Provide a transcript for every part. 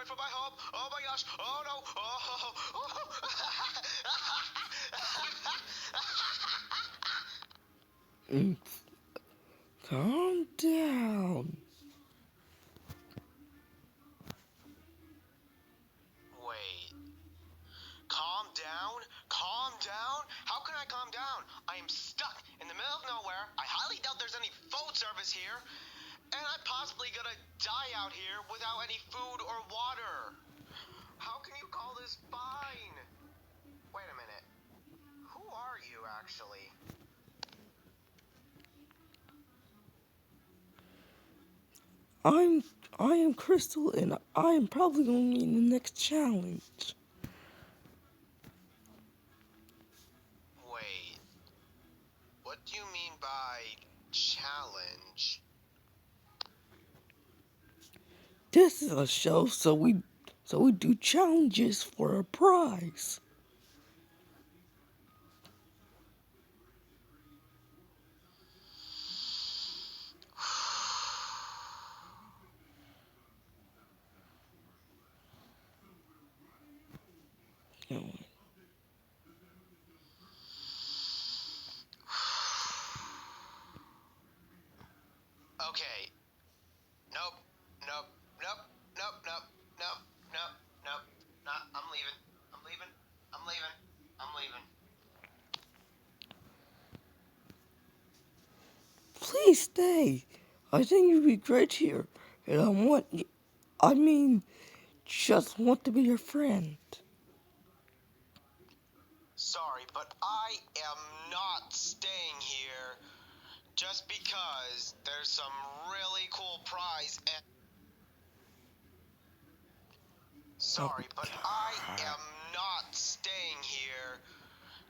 for my home. Oh my gosh. Oh no. Calm down. Wait. Calm down? Calm down? How can I calm down? I am stuck in the middle of nowhere. I highly doubt there's any phone service here. And I'm possibly gonna die out here without any food or water. How can you call this fine? Wait a minute. Who are you, actually? I am Crystal, and I am probably going to be in the next challenge. Wait. What do you mean by challenge? This is a show, so we do challenges for a prize. You know, Okay. Nope. Nope. Nope. Nope. Nope. Nope. Nope. Nope. Nah, I'm leaving. I'm leaving. I'm leaving. I'm leaving. please stay. I think you'd be great here, and just want to be your friend. Sorry, but I am not staying here just because there's some really cool prize and... Sorry, but I am not staying here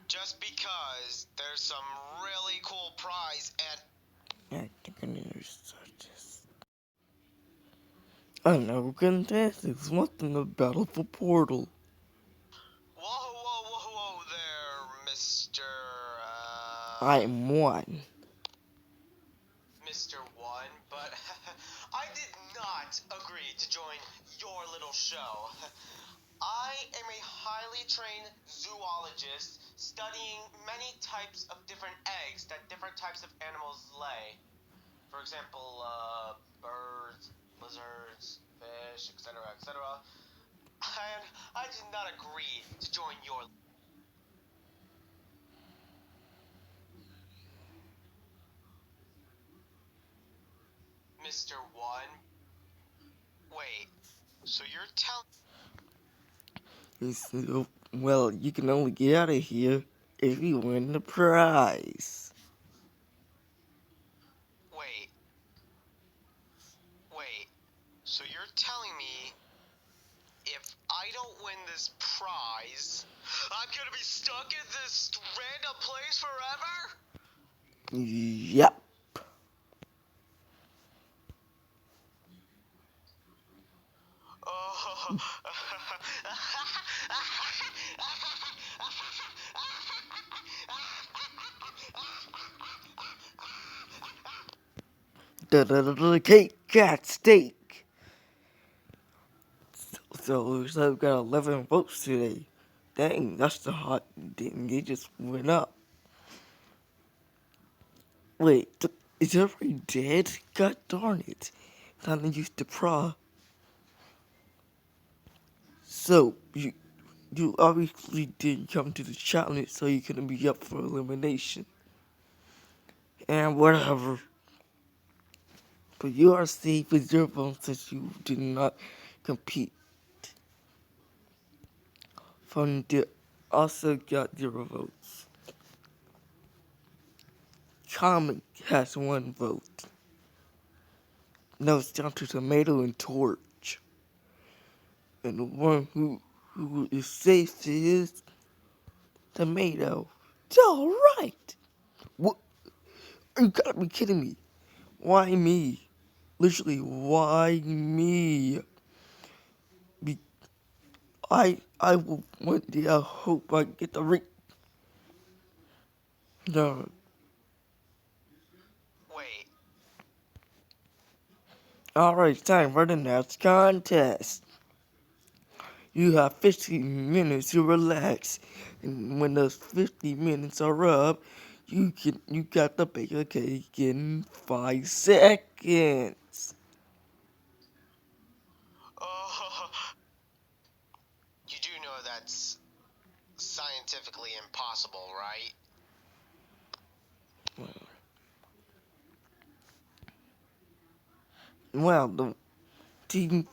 just because there's some really cool prize and... I think I need to start this. I know, fantastic. What's in the Battlefield Portal? Whoa there, Mr. I am one. Mr. One, but I did not agree to join your little show. I am a highly trained zoologist studying many types of different eggs that different types of animals lay. For example, birds, lizards, fish, etc., etc. And I did not agree to join your... Mr. One? Wait, so you're telling... Well, you can only get out of here if you win the prize. Wait, so you're telling me if I don't win this prize, I'm gonna be stuck in this random place forever? Yep. Oh. The cake cat steak. So we've got 11 votes today. Dang, that's the hot thing. They just went up. Wait, is everybody dead? God darn it. Time to use the pra. So, you obviously didn't come to the challenge, so you couldn't be up for elimination. And whatever. But you are safe with your votes since you did not compete. Fun also got 0 votes. Comic has 1 vote. Now it's down to Tomato and Torch. And the one who is safe is Tomato. It's alright! What? You gotta be kidding me. Why me? Literally, why me? I will one day I hope I get the ring. No. Wait, Alright, time for the next contest. You have 15 minutes to relax, and when those 15 minutes are up, you got to bake a cake in 5 seconds. Oh, you do know that's scientifically impossible, right? Well, team,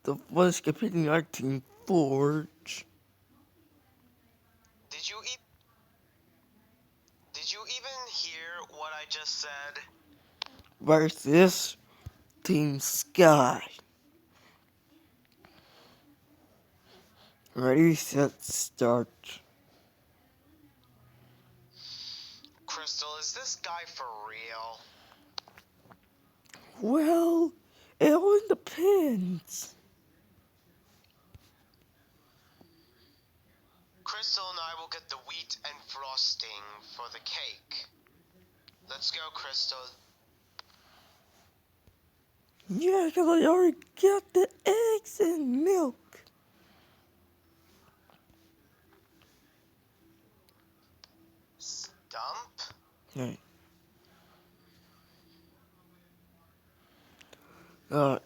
the first competing our team Forge Did you e- Did you even hear what I just said? versus Team Sky. Ready, set, start. Crystal, is this guy for real? Well, it all depends. Crystal and I will get the wheat and frosting for the cake. Let's go, Crystal. Yeah, 'cause I already got the eggs and milk. Stump? Right. Nah.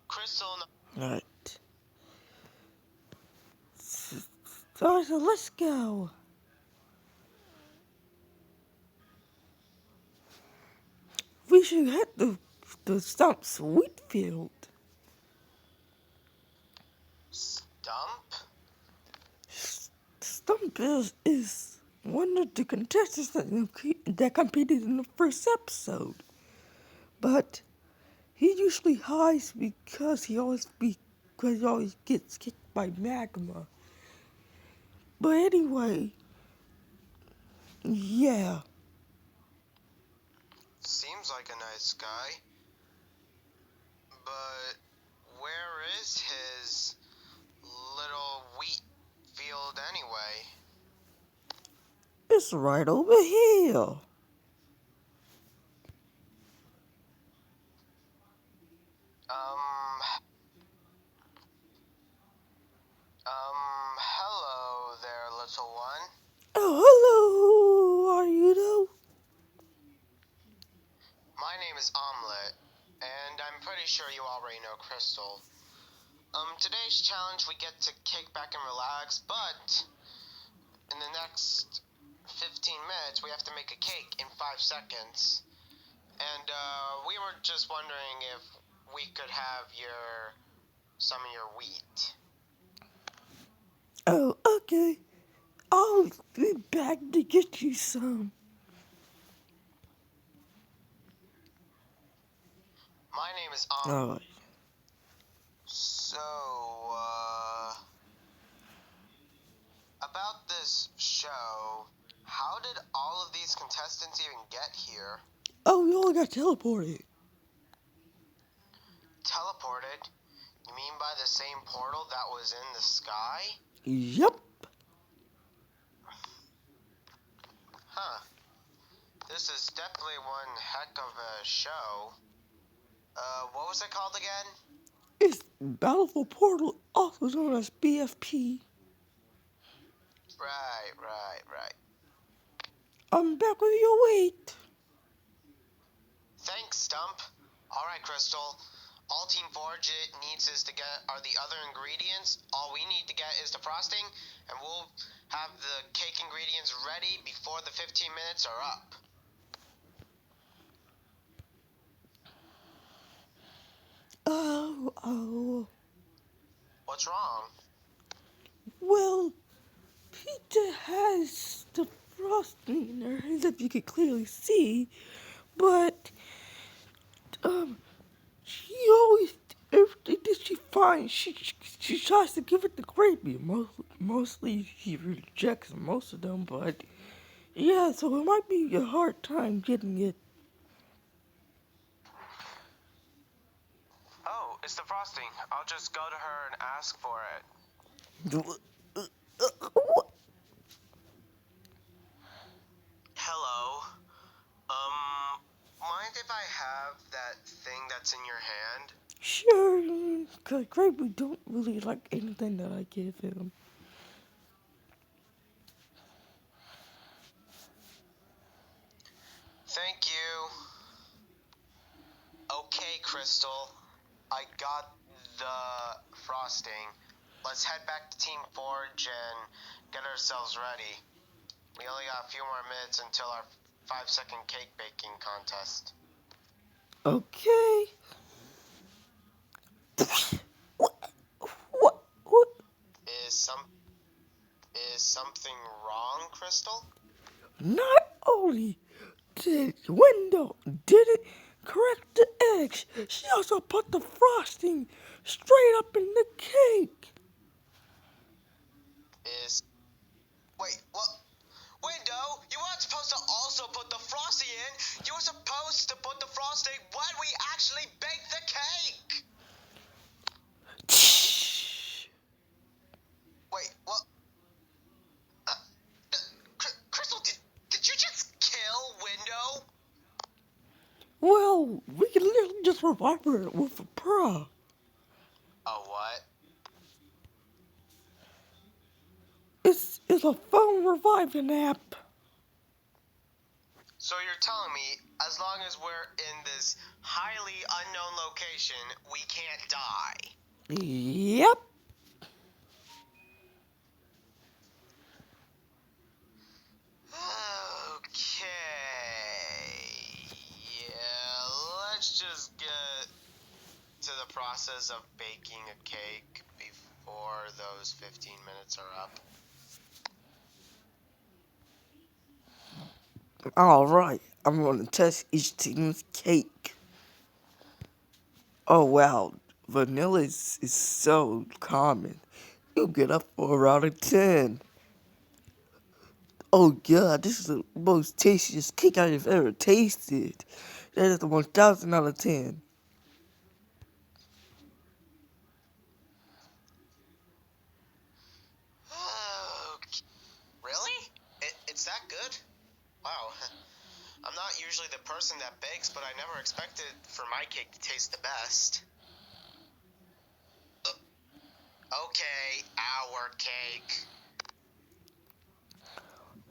Crystal, Right. So let's go. We should head the Stump's wheat field. Stump? Stump is one of the contestants that competed in the first episode. But he usually hides because he always gets kicked by magma. But anyway, yeah. Seems like a nice guy. But where is his little wheat field anyway? It's right over here. Hello there, little one. Oh, hello. Who are you though? My name is Omelet, and I'm pretty sure you already know Crystal. Today's challenge we get to kick back and relax, but in the next 15 minutes we have to make a cake in 5 seconds. And we were just wondering if we could have some of your wheat. Oh, okay. I'll be back to get you some. My name is Omelet. Alright. So, about this show, how did all of these contestants even get here? Oh, we all got teleported. Teleported? You mean by the same portal that was in the sky? Yep. Huh. This is definitely one heck of a show. What was it called again? It's Battlefield Portal, also known as BFP. Right. I'm back with your weight. Thanks, Stump. Alright, Crystal. All Team Forge needs is to get are the other ingredients. All we need to get is the frosting, and we'll have the cake ingredients ready before the 15 minutes are up. Oh. What's wrong? Well, Peter has the frosting in her hands, if you can clearly see, but, she always, everything that she finds, she tries to give it to Gravy. Mostly he rejects most of them, but, yeah, so it might be a hard time getting it. Oh, it's the frosting. I'll just go to her and ask for it. What? Hello. Mind if I have that thing that's in your hand? Sure, cause Gravy don't really like anything that I give him. Thank you. Okay, Crystal. I got the frosting. Let's head back to Team Forge and get ourselves ready. We only got a few more minutes until our 5-second cake baking contest. Okay. What? Is something wrong, Crystal? Not only did Window didn't correct the eggs, she also put the frosting straight up in the cake. Wait, what? Window, you weren't supposed to also put the frosting in. You were supposed to put the frosting when we actually baked the cake. Wait, what? Crystal, did you just kill Window? Well, we can literally just revive her with a bra. A what? It's a phone reviving app. So you're telling me, as long as we're in this highly unknown location, we can't die? Yep. Okay. Yeah, let's just get to the process of baking a cake before those 15 minutes are up. Alright, I'm gonna test each team's cake. Oh wow, vanilla is so common. You'll get up for around a 10. Oh god, this is the most tastiest cake I've ever tasted. That is the 1000 out of 10. Okay. Really? It's that good? Wow. I'm not usually the person that bakes, but I never expected for my cake to taste the best. Okay, our cake.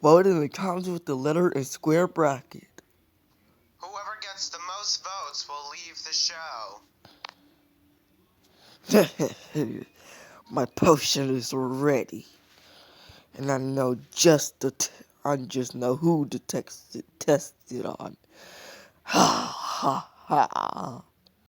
Vote in the comments with the letter and square bracket. Whoever gets the most votes will leave the show. My potion is ready. And I know I just know who to test it on. Ha ha ha.